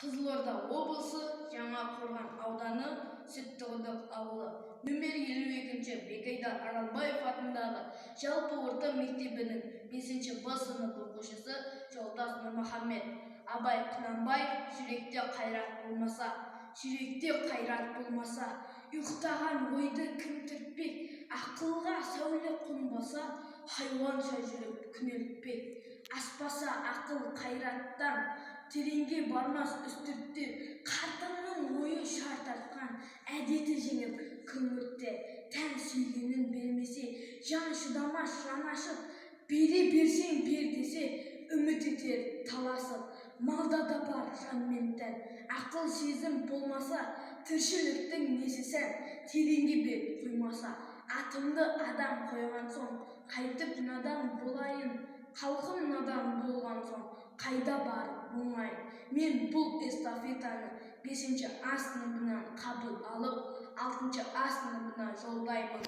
Қызылорда облысы Жаңақорған ауданы Сүттіқұдық ауылы нөмір 52-ші Бекайдар Аралбаев атындағы жалпы орта мектебінің 5-ші Б сынып оқушысы Жолдас Нұрмұхамед. Абай Құнанбаев: жүректе қайрат болмаса, ұйықтаған ойды кім түртпек? Ақылға сәуле қонбаса, хайуанша жүріп күнелтпек. Аспаса ақыл қайраттан, тереңге бармас үстірттер. Қартаңның ойы шар тартқан, әдеті жеңіп күңгіртте. Тән сүйгенін бермесе, жан шыдамас жан ашып. Бере берсең бер десе, үміт етер таласып. Малда да бар жан мен тән, ақыл сезім болмаса, тіршіліктің несі сән? Тереңге бет қоймаса, атымды адам қойған соң, қайтып надан болайын? Халқым надан болған соң, қайда барып оңайын? Мен бұл эстафетаны 5-ші А сыныбынан қабыл алып, 6-ші А сыныбына жолдаймын.